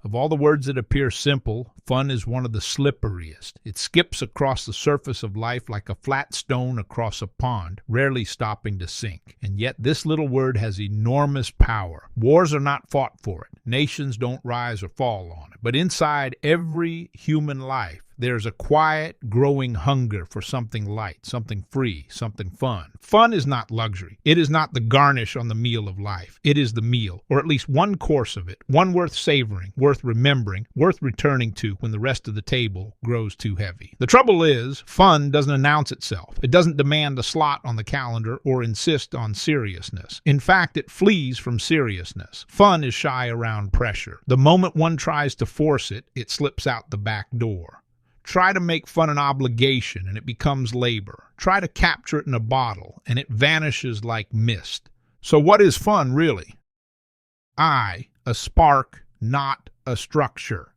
Of all the words that appear simple, fun is one of the slipperiest. It skips across the surface of life like a flat stone across a pond, rarely stopping to sink. And yet this little word has enormous power. Wars are not fought for it. Nations don't rise or fall on it. But inside every human life, there's a quiet, growing hunger for something light, something free, something fun. Fun is not luxury. It is not the garnish on the meal of life. It is the meal, or at least one course of it, one worth savoring, worth remembering, worth returning to when the rest of the table grows too heavy. The trouble is, fun doesn't announce itself. It doesn't demand a slot on the calendar or insist on seriousness. In fact, it flees from seriousness. Fun is shy around pressure. The moment one tries to force it, it slips out the back door. Try to make fun an obligation, and it becomes labor. Try to capture it in a bottle, and it vanishes like mist. So what is fun, really? A spark, not a structure.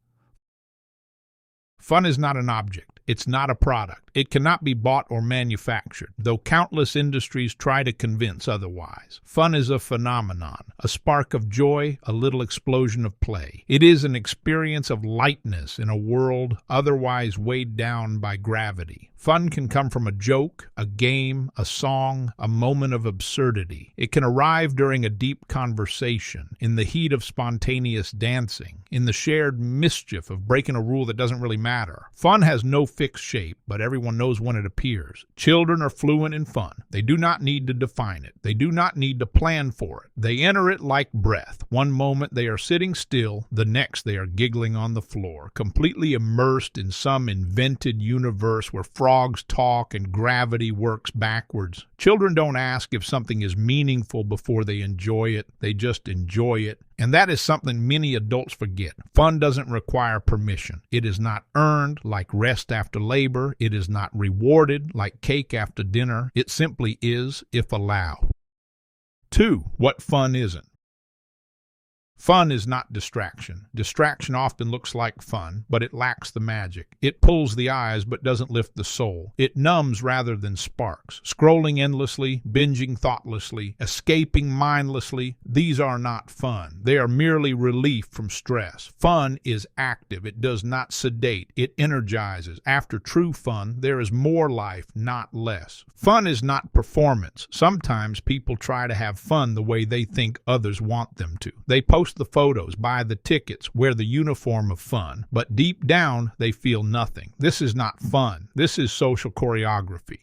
Fun is not an object. It's not a product. It cannot be bought or manufactured, though countless industries try to convince otherwise. Fun is a phenomenon, a spark of joy, a little explosion of play. It is an experience of lightness in a world otherwise weighed down by gravity. Fun can come from a joke, a game, a song, a moment of absurdity. It can arrive during a deep conversation, in the heat of spontaneous dancing, in the shared mischief of breaking a rule that doesn't really matter. Fun has no fixed shape, but everyone knows when it appears. Children are fluent in fun. They do not need to define it. They do not need to plan for it. They enter it like breath. One moment they are sitting still, the next they are giggling on the floor, completely immersed in some invented universe where frogs talk and gravity works backwards. Children don't ask if something is meaningful before they enjoy it. They just enjoy it. And that is something many adults forget. Fun doesn't require permission. It is not earned like rest after labor. It is not rewarded like cake after dinner. It simply is if allowed. 2. What fun isn't? Fun is not distraction. Distraction often looks like fun, but it lacks the magic. It pulls the eyes but doesn't lift the soul. It numbs rather than sparks. Scrolling endlessly, binging thoughtlessly, escaping mindlessly, these are not fun. They are merely relief from stress. Fun is active. It does not sedate. It energizes. After true fun, there is more life, not less. Fun is not performance. Sometimes people try to have fun the way they think others want them to. They post the photos, buy the tickets, wear the uniform of fun, but deep down they feel nothing. This is not fun. This is social choreography.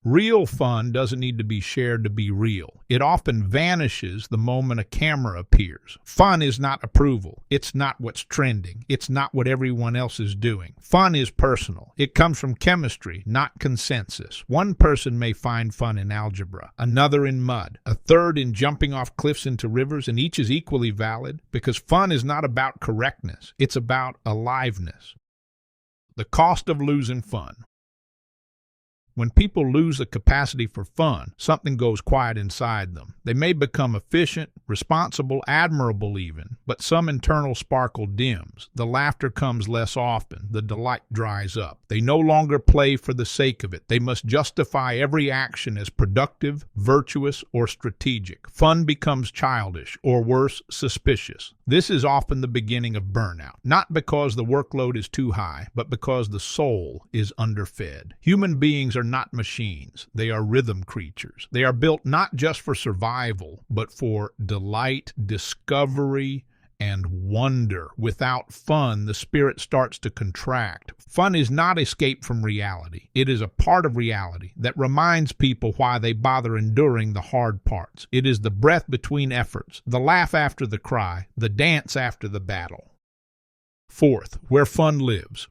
Real fun doesn't need to be shared to be real. It often vanishes the moment a camera appears. Fun is not approval. It's not what's trending. It's not what everyone else is doing. Fun is personal. It comes from chemistry, not consensus. One person may find fun in algebra, another in mud, a third in jumping off cliffs into rivers, and each is equally valid because fun is not about correctness. It's about aliveness. The cost of losing fun. When people lose the capacity for fun, something goes quiet inside them. They may become efficient, responsible, admirable even, but some internal sparkle dims. The laughter comes less often. The delight dries up. They no longer play for the sake of it. They must justify every action as productive, virtuous, or strategic. Fun becomes childish, or worse, suspicious. This is often the beginning of burnout, not because the workload is too high, but because the soul is underfed. Human beings are not machines. They are rhythm creatures. They are built not just for survival, but for delight, discovery, and wonder. Without fun, the spirit starts to contract. Fun is not escape from reality. It is a part of reality that reminds people why they bother enduring the hard parts. It is the breath between efforts, the laugh after the cry, the dance after the battle. 4th, where fun lives.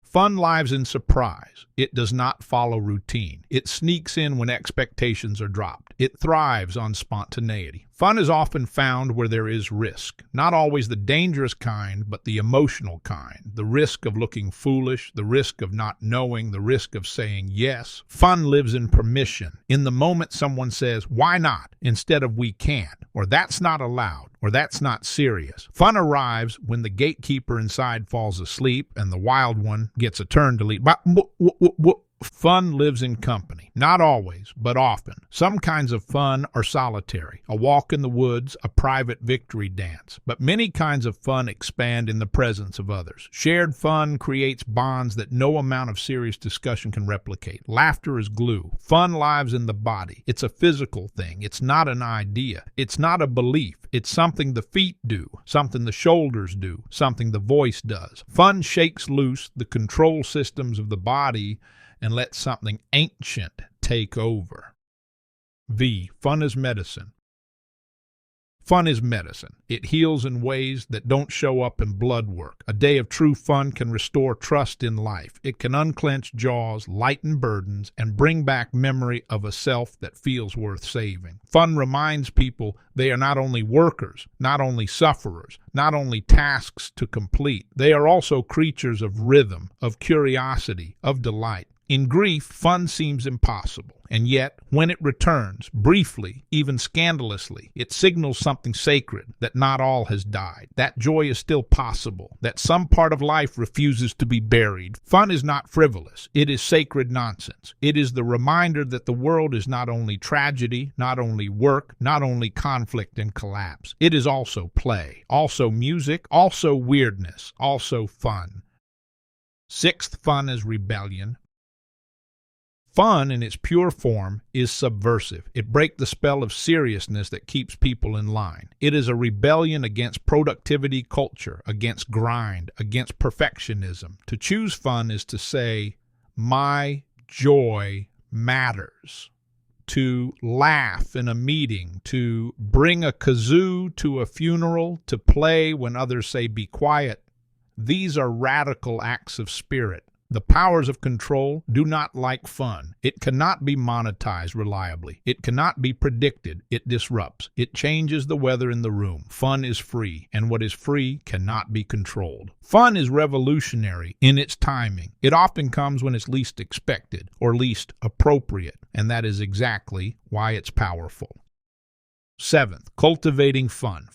Fun lives in surprise. It does not follow routine. It sneaks in when expectations are dropped. It thrives on spontaneity. Fun is often found where there is risk. Not always the dangerous kind, but the emotional kind. The risk of looking foolish, the risk of not knowing, the risk of saying yes. Fun lives in permission. In the moment someone says, "Why not?" instead of "We can't," or "That's not allowed," or "That's not serious." Fun arrives when the gatekeeper inside falls asleep and the wild one gets a turn to lead. Fun lives in company. Not always, but often. Some kinds of fun are solitary, a walk in the woods, a private victory dance. But many kinds of fun expand in the presence of others. Shared fun creates bonds that no amount of serious discussion can replicate. Laughter is glue. Fun lives in the body. It's a physical thing. It's not an idea. It's not a belief. It's something the feet do, something the shoulders do, something the voice does. Fun shakes loose the control systems of the body and let something ancient take over. V. Fun is medicine. Fun is medicine. It heals in ways that don't show up in blood work. A day of true fun can restore trust in life. It can unclench jaws, lighten burdens, and bring back memory of a self that feels worth saving. Fun reminds people they are not only workers, not only sufferers, not only tasks to complete. They are also creatures of rhythm, of curiosity, of delight. In grief, fun seems impossible, and yet, when it returns, briefly, even scandalously, it signals something sacred, that not all has died, that joy is still possible, that some part of life refuses to be buried. Fun is not frivolous. It is sacred nonsense. It is the reminder that the world is not only tragedy, not only work, not only conflict and collapse. It is also play, also music, also weirdness, also fun. Sixth, fun is rebellion. Fun, in its pure form, is subversive. It breaks the spell of seriousness that keeps people in line. It is a rebellion against productivity culture, against grind, against perfectionism. To choose fun is to say, my joy matters. To laugh in a meeting, to bring a kazoo to a funeral, to play when others say be quiet. These are radical acts of spirit. The powers of control do not like fun. It cannot be monetized reliably. It cannot be predicted. It disrupts. It changes the weather in the room. Fun is free, and what is free cannot be controlled. Fun is revolutionary in its timing. It often comes when it's least expected or least appropriate, and that is exactly why it's powerful. Seventh, cultivating fun.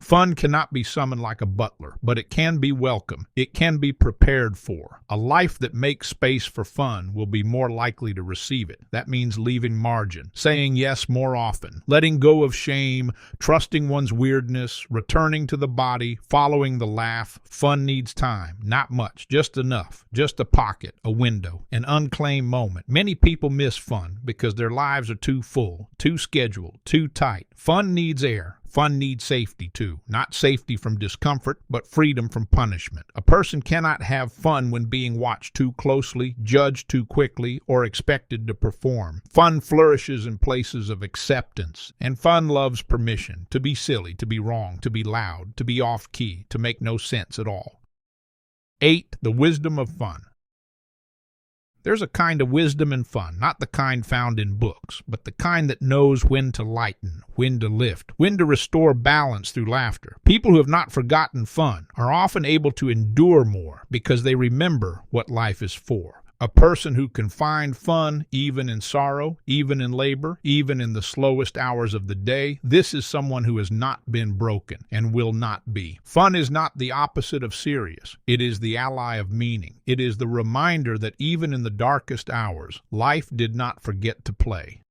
Fun cannot be summoned like a butler, but it can be welcome. It can be prepared for. A life that makes space for fun will be more likely to receive it. That means leaving margin, saying yes more often, letting go of shame, trusting one's weirdness, returning to the body, following the laugh. Fun needs time, not much, just enough, just a pocket, a window, an unclaimed moment. Many people miss fun because their lives are too full, too scheduled, too tight. Fun needs air. Fun needs safety, too. Not safety from discomfort, but freedom from punishment. A person cannot have fun when being watched too closely, judged too quickly, or expected to perform. Fun flourishes in places of acceptance, and fun loves permission, to be silly, to be wrong, to be loud, to be off-key, to make no sense at all. 8. The wisdom of fun. There's a kind of wisdom in fun, not the kind found in books, but the kind that knows when to lighten, when to lift, when to restore balance through laughter. People who have not forgotten fun are often able to endure more because they remember what life is for. A person who can find fun even in sorrow, even in labor, even in the slowest hours of the day, this is someone who has not been broken and will not be. Fun is not the opposite of serious. It is the ally of meaning. It is the reminder that even in the darkest hours, life did not forget to play.